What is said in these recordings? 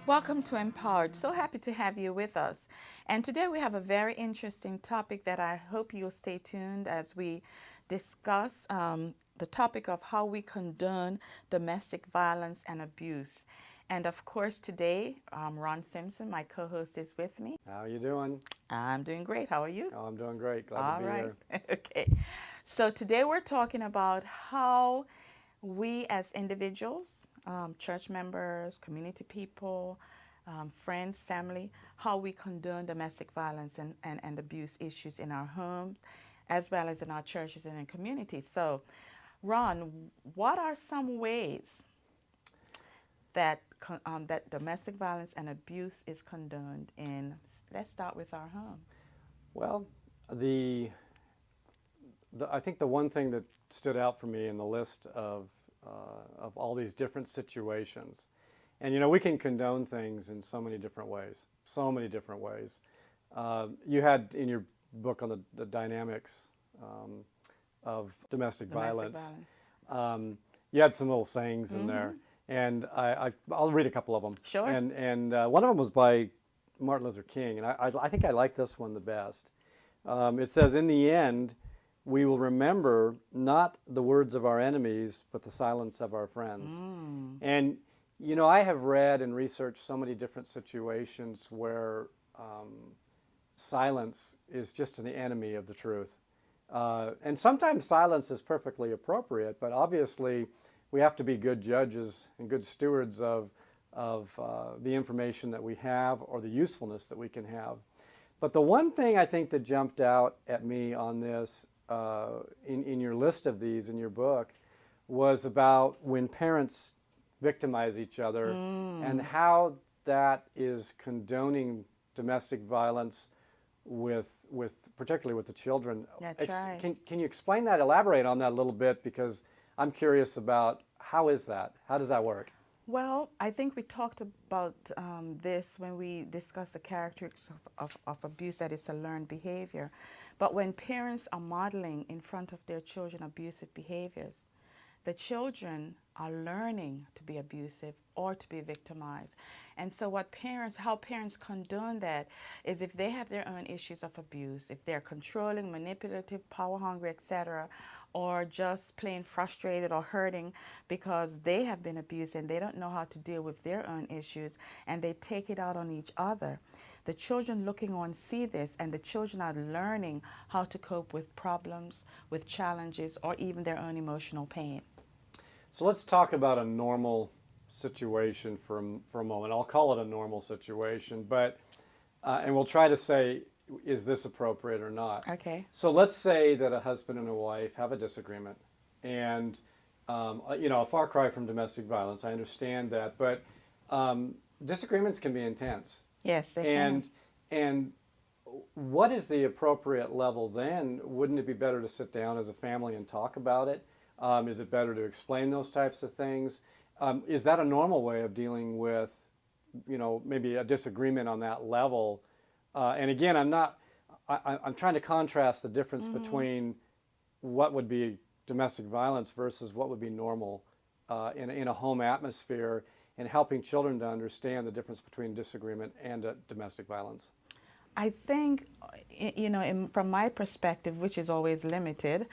Welcome to Empowered. So happy to have you with us. And today we have a very interesting topic that I hope you'll stay tuned as we discuss the topic of how we condone domestic violence and abuse. And of course, today, Ron Simpson, my co host, is with me. How you doing? I'm doing great. How are you? Oh, I'm doing great. Glad to All be right. here. Okay. So today we're talking about how we as individuals, church members, community people, friends, family, how we condone domestic violence and abuse issues in our homes, as well as in our churches and in communities. So, Ron, what are some ways that that domestic violence and abuse is condoned in? Let's start with our home. Well, the, I think the one thing that stood out for me in the list of all these different situations, and we can condone things in so many different ways, so many different ways. You had in your book on the dynamics of domestic Domestic violence, violence. you had some little sayings in Mm-hmm. there, and I'll read a couple of them. Sure. And one of them was by Martin Luther King, and I think I like this one the best. It says, "In the end, we will remember not the words of our enemies, but the silence of our friends." Mm. And I have read and researched so many different situations where silence is just an enemy of the truth. And sometimes silence is perfectly appropriate, but obviously we have to be good judges and good stewards of the information that we have or the usefulness that we can have. But the one thing I think that jumped out at me on this, in your list of these in your book, was about when parents victimize each other and how that is condoning domestic violence with particularly with the children. That's right. Can you explain that, elaborate on that a little bit? Because I'm curious about how is that? How does that work? Well, I think we talked about this when we discussed the characteristics of abuse, that is a learned behavior. But when parents are modeling in front of their children abusive behaviors, the children are learning to be abusive or to be victimized. And so how parents condone that is if they have their own issues of abuse, if they're controlling, manipulative, power hungry, etc., or just plain frustrated or hurting because they have been abused and they don't know how to deal with their own issues and they take it out on each other. The children looking on see this, and the children are learning how to cope with problems, with challenges, or even their own emotional pain. So let's talk about a normal situation for a moment. I'll call it a normal situation, but and we'll try to say, is this appropriate or not? Okay. So let's say that a husband and a wife have a disagreement, and a far cry from domestic violence. I understand that, but disagreements can be intense, Yes, they can. and what is the appropriate level then? Wouldn't it be better to sit down as a family and talk about it? Is it better to explain those types of things? Is that a normal way of dealing with, maybe a disagreement on that level? And again, I'm trying to contrast the difference between what would be domestic violence versus what would be normal in a home atmosphere, and helping children to understand the difference between disagreement and domestic violence. I think, from my perspective, which is always limited,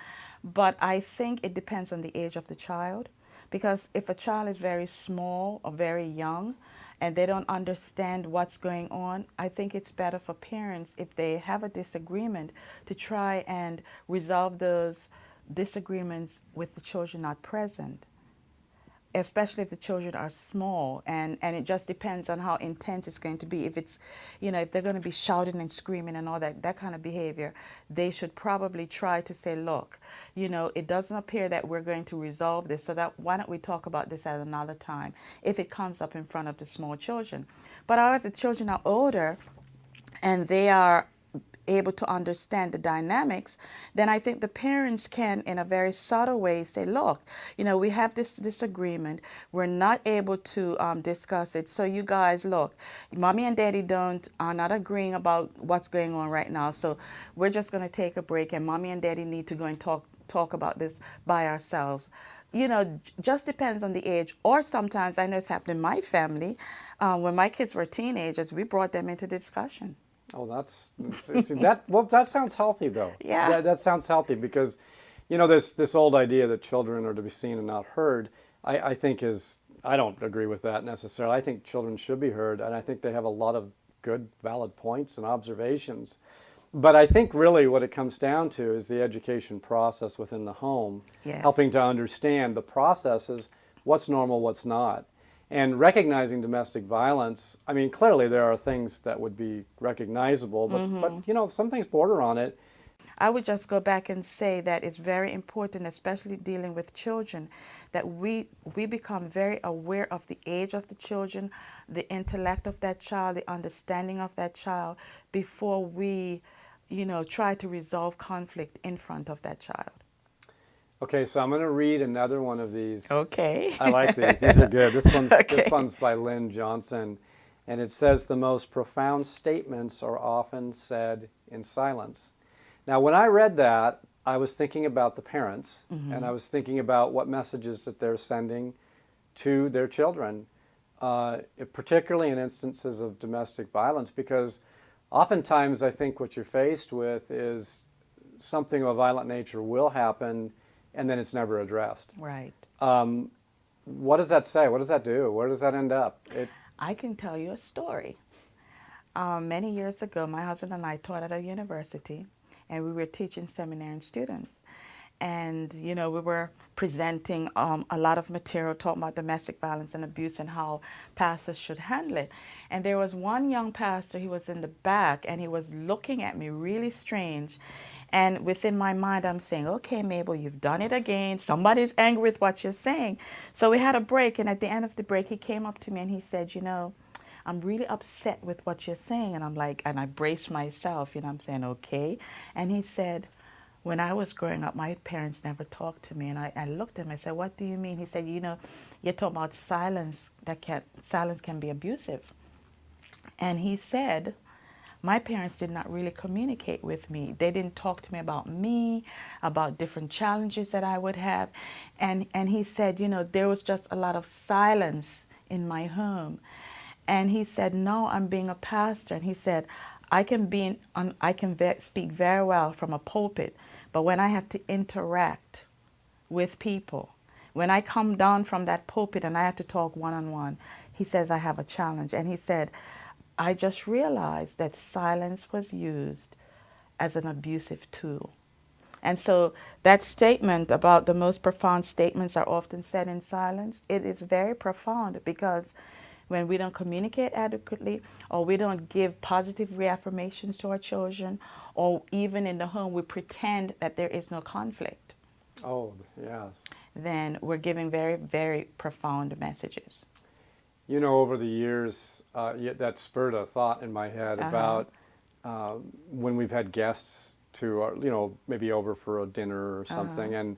but I think it depends on the age of the child. Because if a child is very small or very young and they don't understand what's going on, I think it's better for parents, if they have a disagreement, to try and resolve those disagreements with the children not present, especially if the children are small, and it just depends on how intense it's going to be. If it's, if they're going to be shouting and screaming and all that kind of behavior, they should probably try to say, look, it doesn't appear that we're going to resolve this, so that why don't we talk about this at another time if it comes up in front of the small children. But however, if the children are older and they are able to understand the dynamics, then I think the parents can, in a very subtle way, say, look, we have this disagreement. We're not able to discuss it. So you guys, look, mommy and daddy are not agreeing about what's going on right now. So we're just going to take a break, and mommy and daddy need to go and talk about this by ourselves. Just depends on the age. Or sometimes, I know it's happened in my family, when my kids were teenagers, we brought them into discussion. Oh, that's see that. Well, that sounds healthy though. Yeah. That sounds healthy because, this old idea that children are to be seen and not heard. I think is I don't agree with that necessarily. I think children should be heard, and I think they have a lot of good, valid points and observations. But I think really what it comes down to is the education process within the home, Yes. helping to understand the processes, what's normal, what's not. And recognizing domestic violence, I mean, clearly there are things that would be recognizable, but some things border on it. I would just go back and say that it's very important, especially dealing with children, that we become very aware of the age of the children, the intellect of that child, the understanding of that child, before we, try to resolve conflict in front of that child. Okay, so I'm going to read another one of these. Okay. I like these. These are good. This one's Okay. this one's by Lynn Johnson, and it says the most profound statements are often said in silence. Now, when I read that, I was thinking about the parents, and I was thinking about what messages that they're sending to their children, particularly in instances of domestic violence, because oftentimes I think what you're faced with is something of a violent nature will happen, and then it's never addressed. Right. What does that say? What does that do? Where does that end up? I can tell you a story. Many years ago, my husband and I taught at a university, and we were teaching seminarian students. And, we were presenting a lot of material talking about domestic violence and abuse and how pastors should handle it. And there was one young pastor, he was in the back, and he was looking at me really strange. And within my mind, I'm saying, okay, Mabel, you've done it again. Somebody's angry with what you're saying. So we had a break, and at the end of the break, he came up to me and he said, I'm really upset with what you're saying. And I'm like, and I braced myself, I'm saying, okay. And he said, when I was growing up, my parents never talked to me. And I looked at him, I said, what do you mean? He said, you're talking about silence, silence can be abusive. And he said, my parents did not really communicate with me. They didn't talk to me, about different challenges that I would have. And he said, there was just a lot of silence in my home. And he said, no, I'm being a pastor. And he said, I can speak very well from a pulpit, but when I have to interact with people, when I come down from that pulpit and I have to talk one-on-one, he says I have a challenge. And he said, I just realized that silence was used as an abusive tool. And so that statement about the most profound statements are often said in silence, it is very profound, because when we don't communicate adequately, or we don't give positive reaffirmations to our children, or even in the home we pretend that there is no conflict, Oh, yes. then we're giving very, very profound messages. Over the years, that spurred a thought in my head about when we've had guests to, maybe over for a dinner or something, and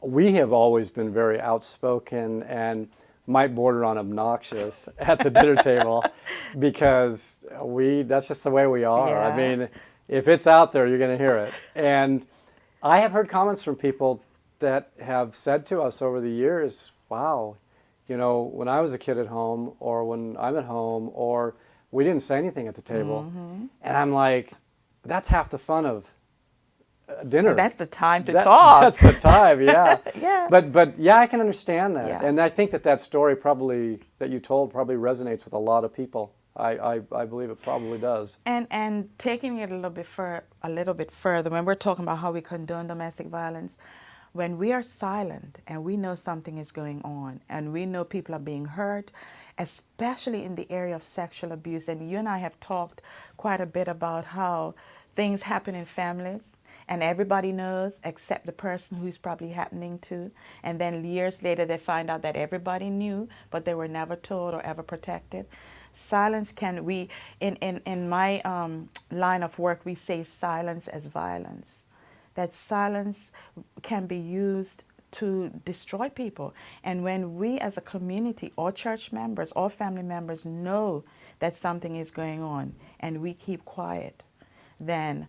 we have always been very outspoken and might border on obnoxious at the dinner table, because that's just the way we are. Yeah. I mean, if it's out there, you're going to hear it. And I have heard comments from people that have said to us over the years, wow, when I was a kid at home, or when I'm at home, or we didn't say anything at the table. And I'm like, that's half the fun of dinner. That's the time to talk. That's the time, yeah. Yeah. But yeah, I can understand that. Yeah. And I think that story that you told probably resonates with a lot of people. I believe it probably does. And taking it a little bit further, when we're talking about how we condone domestic violence, when we are silent and we know something is going on and we know people are being hurt, especially in the area of sexual abuse, and you and I have talked quite a bit about how things happen in families and everybody knows except the person who's probably happening to, and then years later they find out that everybody knew but they were never told or ever protected. Silence in my line of work, we say silence as violence. That silence can be used to destroy people. And when we as a community or church members or family members know that something is going on and we keep quiet, then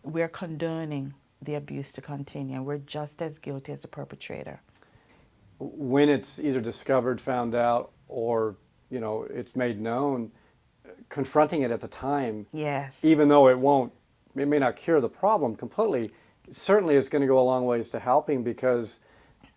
we're condoning the abuse to continue. And we're just as guilty as the perpetrator. When it's either discovered, found out, or it's made known, confronting it at the time, Yes. even though it may not cure the problem completely, certainly is going to go a long ways to helping, because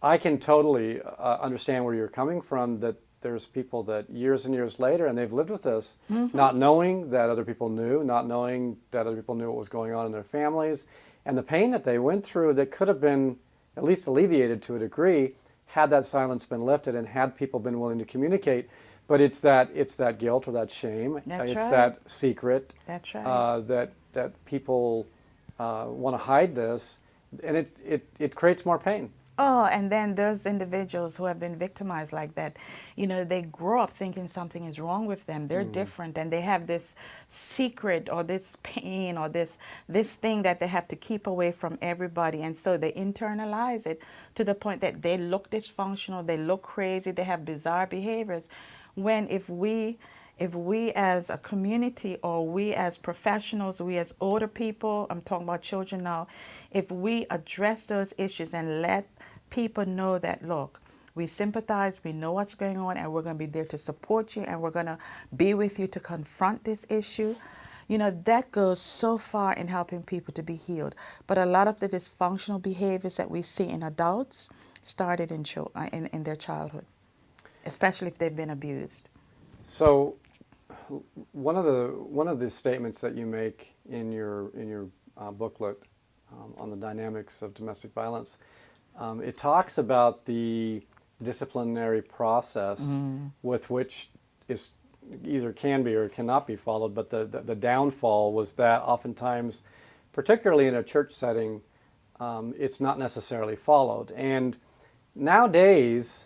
I can totally understand where you're coming from, that there's people that years and years later, and they've lived with this, not knowing that other people knew, not knowing that other people knew what was going on in their families, and the pain that they went through that could have been at least alleviated to a degree had that silence been lifted and had people been willing to communicate. But it's that guilt or that shame. That's It's right. that secret That's right. that people want to hide this, and it creates more pain. Oh, and then those individuals who have been victimized like that, they grow up thinking something is wrong with them. They're different, and they have this secret or this pain or this thing that they have to keep away from everybody, and so they internalize it to the point that they look dysfunctional, they look crazy, they have bizarre behaviors. When if we as a community, or we as professionals, we as older people, I'm talking about children now, if we address those issues and let people know that, look, we sympathize, we know what's going on, and we're going to be there to support you, and we're going to be with you to confront this issue, that goes so far in helping people to be healed. But a lot of the dysfunctional behaviors that we see in adults started in their childhood, especially if they've been abused. So one of the statements that you make in your booklet on the dynamics of domestic violence, it talks about the disciplinary process with which is either can be or cannot be followed. But the downfall was that oftentimes, particularly in a church setting, it's not necessarily followed. And nowadays,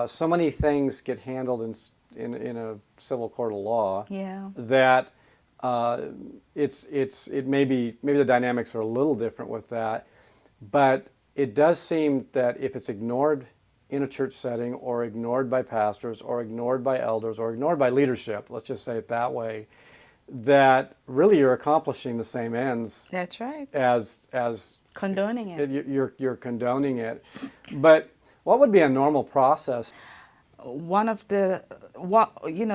so many things get handled in a civil court of law, Yeah. that it maybe the dynamics are a little different with that, but it does seem that if it's ignored in a church setting, or ignored by pastors, or ignored by elders, or ignored by leadership, let's just say it that way, that really you're accomplishing the same ends That's right. as Condoning it. you're condoning it. But what would be a normal process? One of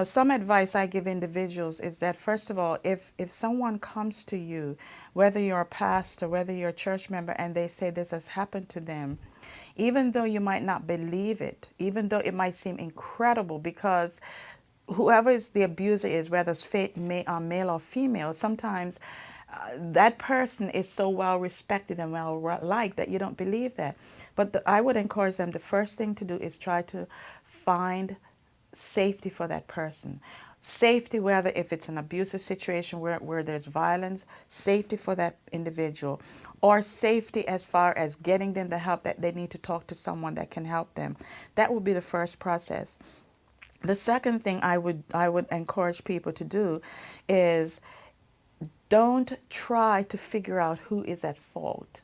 some advice I give individuals is that, first of all, if someone comes to you, whether you're a pastor, whether you're a church member, and they say this has happened to them, even though you might not believe it, even though it might seem incredible, because whoever is the abuser is, whether it's male or female, sometimes that person is so well respected and well liked that you don't believe that. But I would encourage them, the first thing to do is try to find safety for that person. Safety, whether if it's an abusive situation where there's violence, safety for that individual, or safety as far as getting them the help that they need to talk to someone that can help them. That would be the first process. The second thing I would encourage people to do is, don't try to figure out who is at fault.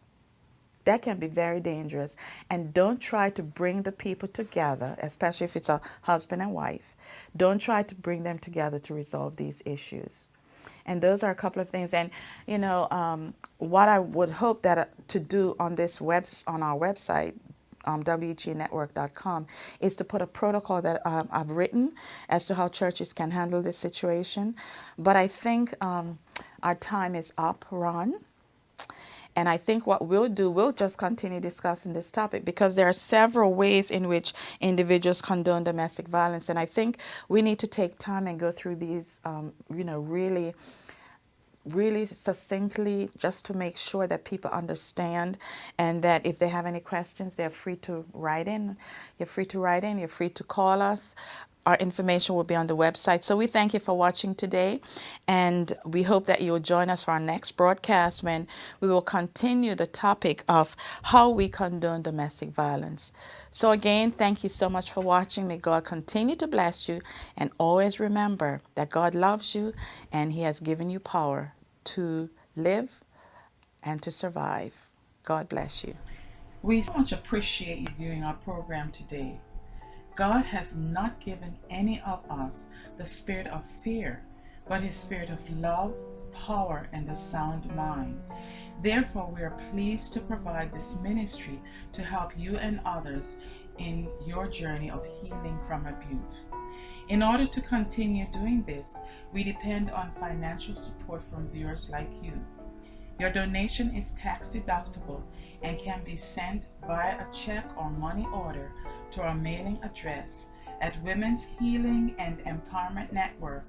That can be very dangerous. And don't try to bring the people together, especially if it's a husband and wife. Don't try to bring them together to resolve these issues. And those are a couple of things. And what I would hope that to do on our website, wegnetwork.com, is to put a protocol that I've written as to how churches can handle this situation. But I think our time is up, Ron. And I think what we'll do, we'll just continue discussing this topic, because there are several ways in which individuals condone domestic violence. And I think we need to take time and go through these, really, really succinctly, just to make sure that people understand, and that if they have any questions, they're free to write in. You're free to write in. You're free to call us. Our information will be on the website. So we thank you for watching today, and we hope that you'll join us for our next broadcast, when we will continue the topic of how we condone domestic violence. So again, thank you so much for watching. May God continue to bless you, and always remember that God loves you, and He has given you power to live and to survive. God bless you. We so much appreciate you viewing our program today. God has not given any of us the spirit of fear, but His spirit of love, power, and a sound mind. Therefore, we are pleased to provide this ministry to help you and others in your journey of healing from abuse. In order to continue doing this, we depend on financial support from viewers like you. Your donation is tax deductible and can be sent via a check or money order to our mailing address at Women's Healing and Empowerment Network,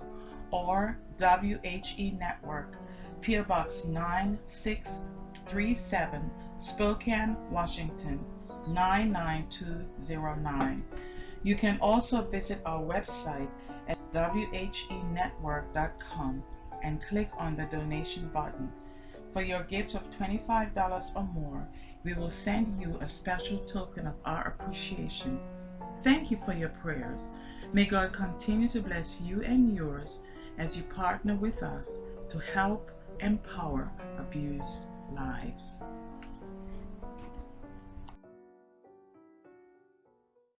or WHE Network, P.O. Box 9637, Spokane, Washington 99209. You can also visit our website at whenetwork.com and click on the donation button. For your gift of $25 or more, we will send you a special token of our appreciation. Thank you for your prayers. May God continue to bless you and yours as you partner with us to help empower abused lives.